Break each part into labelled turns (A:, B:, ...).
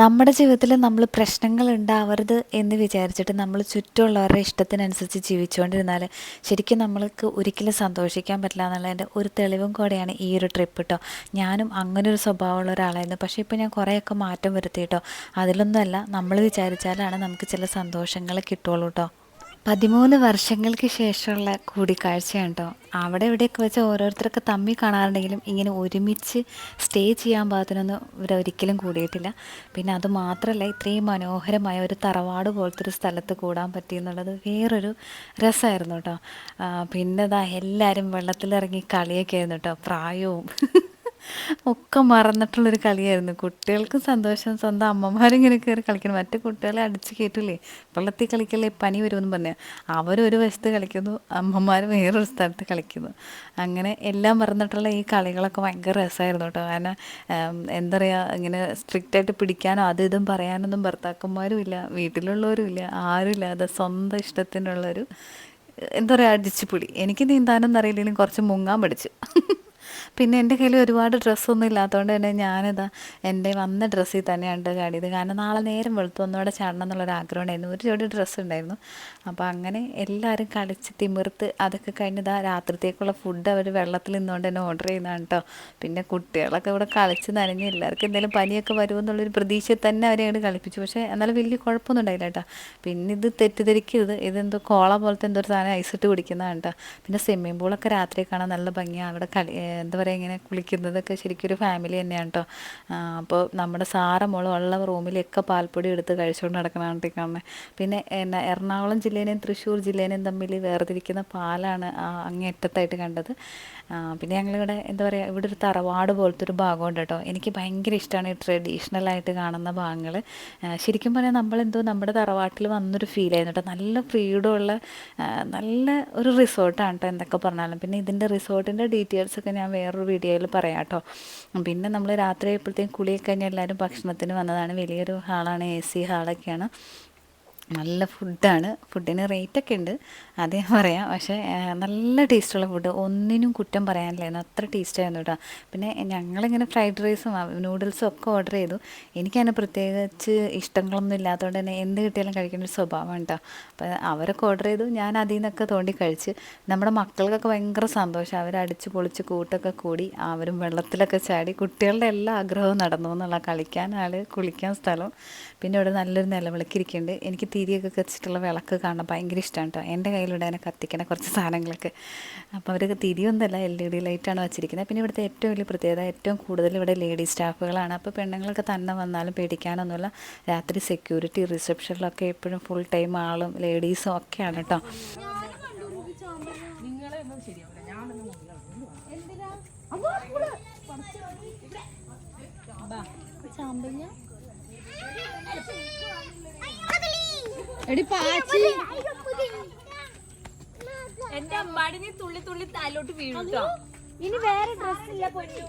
A: നമ്മുടെ ജീവിതത്തിൽ നമ്മൾ പ്രശ്നങ്ങൾ ഉണ്ടാവരുത് എന്ന് വിചാരിച്ചിട്ട് നമ്മൾ ചുറ്റുമുള്ളവരുടെ ഇഷ്ടത്തിനനുസരിച്ച് ജീവിച്ചുകൊണ്ടിരുന്നാൽ ശരിക്കും നമ്മൾക്ക് ഒരിക്കലും സന്തോഷിക്കാൻ പറ്റില്ല എന്നുള്ളതിൻ്റെ ഒരു തെളിവും കൂടെയാണ് ഈ ഒരു ട്രിപ്പ് കേട്ടോ. ഞാനും അങ്ങനെ ഒരു സ്വഭാവമുള്ള ഒരാളായിരുന്നു. പക്ഷേ ഇപ്പോൾ ഞാൻ കുറേയൊക്കെ മാറ്റം വരുത്തി കേട്ടോ. അതിലൊന്നുമല്ല, നമ്മൾ വിചാരിച്ചാലാണ് നമുക്ക് ചില സന്തോഷങ്ങൾ കിട്ടുള്ളൂ കേട്ടോ. 13 വർഷങ്ങൾക്ക് ശേഷമുള്ള കൂടിക്കാഴ്ചയാണ് കേട്ടോ. അവിടെ ഇവിടെയൊക്കെ വെച്ച് ഓരോരുത്തരൊക്കെ തമ്മിൽ കാണാറുണ്ടെങ്കിലും ഇങ്ങനെ ഒരുമിച്ച് സ്റ്റേ ചെയ്യാൻ പാകത്തിനൊന്നും ഇവരൊരിക്കലും കൂടിയിട്ടില്ല. പിന്നെ അത് മാത്രമല്ല, ഇത്രയും മനോഹരമായ ഒരു തറവാട് പോലത്തെ ഒരു സ്ഥലത്ത് കൂടാൻ പറ്റി എന്നുള്ളത് വേറൊരു രസമായിരുന്നു കേട്ടോ. പിന്നെ ഇതാ എല്ലാവരും വെള്ളത്തിലിറങ്ങി കളിയൊക്കെ ആയിരുന്നു കേട്ടോ. പ്രായവും ഒക്കെ മറന്നിട്ടുള്ളൊരു കളിയായിരുന്നു. കുട്ടികൾക്കും സന്തോഷം, സ്വന്തം അമ്മമാരിങ്ങനെ കയറി കളിക്കണം. മറ്റേ കുട്ടികളെ അടിച്ച് കയറ്റില്ലേ, വെള്ളത്തിൽ കളിക്കല്ലേ പനി വരുമെന്ന് പറഞ്ഞാൽ അവരൊരു വശത്ത് കളിക്കുന്നു, അമ്മമാർ വേറൊരു സ്ഥലത്ത് കളിക്കുന്നു. അങ്ങനെ എല്ലാം മറന്നിട്ടുള്ള ഈ കളികളൊക്കെ ഭയങ്കര രസമായിരുന്നു കേട്ടോ. കാരണം എന്താ പറയുക, ഇങ്ങനെ സ്ട്രിക്റ്റായിട്ട് പിടിക്കാനോ അത് ഇതും പറയാനൊന്നും ഭർത്താക്കന്മാരും ഇല്ല, വീട്ടിലുള്ളവരും ഇല്ല, ആരും ഇല്ലാതെ സ്വന്തം ഇഷ്ടത്തിനുള്ളൊരു എന്താ പറയുക അടിച്ചുപൊളി. എനിക്ക് നീന്താനൊന്നും അറിയില്ലെങ്കിലും കുറച്ച് മുങ്ങാൻ പഠിച്ചു. പിന്നെ എൻ്റെ കയ്യിൽ ഒരുപാട് ഡ്രസ്സൊന്നും ഇല്ലാത്തതുകൊണ്ട് തന്നെ ഞാനിതാ എൻ്റെ വന്ന ഡ്രസ്സിൽ തന്നെയാണ് ചാടിയത്. കാരണം നാളെ നേരം വെളുത്തു ഒന്നുകൂടെ ചാടണം എന്നുള്ളൊരു ആഗ്രഹം ഉണ്ടായിരുന്നു. ഒരു ജോഡി ഡ്രസ്സ് ഉണ്ടായിരുന്നു. അപ്പോൾ അങ്ങനെ എല്ലാവരും കളിച്ച് തിമിർത്ത് അതൊക്കെ കഴിഞ്ഞതാ രാത്രിത്തേക്കുള്ള ഫുഡ് അവർ വെള്ളത്തിൽ നിന്നുകൊണ്ട് തന്നെ ഓർഡർ ചെയ്യുന്നതാണ് കേട്ടോ. പിന്നെ കുട്ടികളൊക്കെ ഇവിടെ കളിച്ച് നനഞ്ഞ് എല്ലാവർക്കും എന്തെങ്കിലും പനിയൊക്കെ വരുമെന്നുള്ളൊരു പ്രതീക്ഷയിൽ തന്നെ അവരെ അങ്ങോട്ട് കളിപ്പിച്ചു. പക്ഷേ എന്നാലും വലിയ കുഴപ്പമൊന്നും ഉണ്ടായില്ല കേട്ടോ. പിന്നെ ഇത് തെറ്റിദ്ധരിക്കരുത്, ഇതെന്തോ കോള പോലത്തെ എന്തോ ഒരു സാധനം ഐസിട്ട് കുടിക്കുന്നതാണ് കേട്ടോ. പിന്നെ സ്വിമ്മിംഗ് പൂളൊക്കെ രാത്രി കാണാൻ നല്ല ഭംഗിയാണ്. അവിടെ എന്താ പറയുക, ഇങ്ങനെ കുളിക്കുന്നതൊക്കെ ശരിക്കും ഒരു ഫാമിലി തന്നെയാണ് കേട്ടോ. അപ്പോൾ നമ്മുടെ സാറ മോളും ഉള്ള റൂമിലൊക്കെ പാൽപ്പൊടി എടുത്ത് കഴിച്ചുകൊണ്ട് നടക്കണാണ്ടി കാണുന്നത്. പിന്നെ എന്നാ എറണാകുളം ജില്ലേനെയും തൃശ്ശൂർ ജില്ലേനെയും തമ്മിൽ വേർതിരിക്കുന്ന പാലാണ് അങ്ങേയറ്റത്തായിട്ട് കണ്ടത്. പിന്നെ ഞങ്ങളിവിടെ എന്താ പറയുക, ഇവിടെ ഒരു തറവാട് പോലത്തെ ഒരു ഭാഗമുണ്ട് കേട്ടോ. എനിക്ക് ഭയങ്കര ഇഷ്ടമാണ് ഈ ട്രഡീഷണലായിട്ട് കാണുന്ന ഭാഗങ്ങൾ. ശരിക്കും പറഞ്ഞാൽ നമ്മളെന്തോ നമ്മുടെ തറവാട്ടിൽ വന്നൊരു ഫീലായിരുന്നു കേട്ടോ. നല്ല ഫ്രീഡമുള്ള നല്ല ഒരു റിസോർട്ടാണ് കേട്ടോ എന്തൊക്കെ പറഞ്ഞാലും. പിന്നെ ഇതിൻ്റെ റിസോർട്ടിൻ്റെ ഡീറ്റെയിൽസൊക്കെ ഞാൻ വേറൊരു വീഡിയോയിൽ പറയാം കേട്ടോ. പിന്നെ നമ്മൾ രാത്രി ആയപ്പോഴത്തേക്കും കുളിയൊക്കെ കഴിഞ്ഞ് എല്ലാവരും ഭക്ഷണത്തിന് വന്നതാണ്. വലിയൊരു ഹാളാണ്, AC ഹാളൊക്കെയാണ്. നല്ല ഫുഡാണ്. ഫുഡിന് റേറ്റൊക്കെ ഉണ്ട്, അത് ഞാൻ പറയാം. പക്ഷേ നല്ല ടേസ്റ്റുള്ള ഫുഡ്, ഒന്നിനും കുറ്റം പറയാനില്ലായിരുന്നു, അത്ര ടേസ്റ്റായിരുന്നു കേട്ടോ. പിന്നെ ഞങ്ങളിങ്ങനെ ഫ്രൈഡ് റൈസും നൂഡിൽസും ഒക്കെ ഓർഡർ ചെയ്തു. എനിക്കതിന് പ്രത്യേകിച്ച് ഇഷ്ടങ്ങളൊന്നും ഇല്ലാത്തതുകൊണ്ട് തന്നെ എന്ത് കിട്ടിയാലും കഴിക്കേണ്ട ഒരു സ്വഭാവമാണ് കേട്ടോ. അപ്പോൾ അവരൊക്കെ ഓർഡർ ചെയ്തു, ഞാൻ അതിൽ നിന്നൊക്കെ തോണ്ടി കഴിച്ച്. നമ്മുടെ മക്കൾക്കൊക്കെ ഭയങ്കര സന്തോഷം. അവരടിച്ച് പൊളിച്ച് കൂട്ടൊക്കെ കൂടി അവരും വെള്ളത്തിലൊക്കെ ചാടി. കുട്ടികളുടെ എല്ലാ ആഗ്രഹവും നടന്നു എന്നുള്ള, കളിക്കാൻ ആൾ, കുളിക്കാൻ സ്ഥലം. പിന്നെ ഇവിടെ നല്ലൊരു നിലവിളക്കിരിക്കുന്നുണ്ട്. എനിക്ക് തിരിയൊക്കെ കത്തിച്ചിട്ടുള്ള വിളക്ക് കാണാൻ ഭയങ്കര ഇഷ്ടമാണ് കേട്ടോ. എൻ്റെ കയ്യിലൂടെ അതിനെ കത്തിക്കണ കുറച്ച് സാധനങ്ങളൊക്കെ. അപ്പോൾ അവർ തിരിയൊന്നുമല്ല, LED ലൈറ്റാണ് വച്ചിരിക്കുന്നത്. പിന്നെ ഇവിടുത്തെ ഏറ്റവും വലിയ പ്രത്യേകത, ഏറ്റവും കൂടുതൽ ഇവിടെ ലേഡി സ്റ്റാഫുകളാണ്. അപ്പോൾ പെണ്ണുങ്ങളൊക്കെ തന്നെ വന്നാലും പേടിക്കാനൊന്നുമില്ല. രാത്രി സെക്യൂരിറ്റി, റിസപ്ഷനിലൊക്കെ എപ്പോഴും ഫുൾ ടൈം ആളും ലേഡീസും ഒക്കെയാണ് കേട്ടോ.
B: എന്റെ അമ്മാടി തുള്ളി തുള്ളി താലോട്ട് വീഴുട്ടോ. ഇനി വേറെ ഡ്രസ്സില്ല പൊന്നു.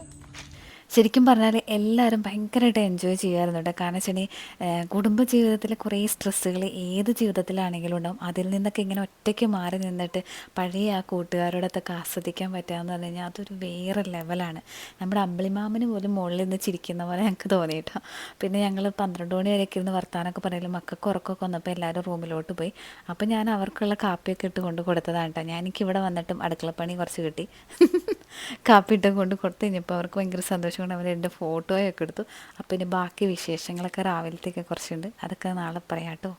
A: ശരിക്കും പറഞ്ഞാൽ എല്ലാവരും ഭയങ്കരമായിട്ട് എൻജോയ് ചെയ്യാറുണ്ട് കേട്ടോ. കാരണം വെച്ചാൽ കുടുംബജീവിതത്തിൽ കുറേ സ്ട്രെസ്സുകൾ ഏത് ജീവിതത്തിലാണെങ്കിലും ഉണ്ടാവും. അതിൽ നിന്നൊക്കെ ഇങ്ങനെ ഒറ്റയ്ക്ക് മാറി നിന്നിട്ട് പഴയ ആ കൂട്ടുകാരോടൊക്കെ ആസ്വദിക്കാൻ പറ്റുകയെന്ന് പറഞ്ഞു കഴിഞ്ഞാൽ അതൊരു വേറെ ലെവലാണ്. നമ്മുടെ അമ്പിളിമാമന് പോലും മുകളിൽ നിന്ന് ചിരിക്കുന്ന പോലെ ഞങ്ങൾക്ക് തോന്നി കേട്ടോ. പിന്നെ ഞങ്ങൾ 12 മണി വരെയൊക്കെ ഇരുന്ന് വർത്താനമൊക്കെ പറയലും മക്കൾക്ക് ഉറക്കമൊക്കെ വന്നപ്പോൾ എല്ലാവരും റൂമിലോട്ട് പോയി. അപ്പോൾ ഞാൻ അവർക്കുള്ള കാപ്പിയൊക്കെ ഇട്ട് കൊണ്ട് കൊടുത്തതാണ് കേട്ടോ. എനിക്കിവിടെ വന്നിട്ടും അടുക്കളപ്പണി കുറച്ച് കിട്ടി. കാപ്പി ഇട്ടും കൊണ്ട് കൊടുത്തു കഴിഞ്ഞപ്പോൾ അവർക്ക് ഭയങ്കര സന്തോഷം കൊണ്ട് അവർ എൻ്റെ ഫോട്ടോയൊക്കെ എടുത്തു. അപ്പോൾ ഇനി ബാക്കി വിശേഷങ്ങളൊക്കെ രാവിലത്തേക്ക് കുറച്ചുണ്ട്, അതൊക്കെ നാളെ പറയാം കേട്ടോ.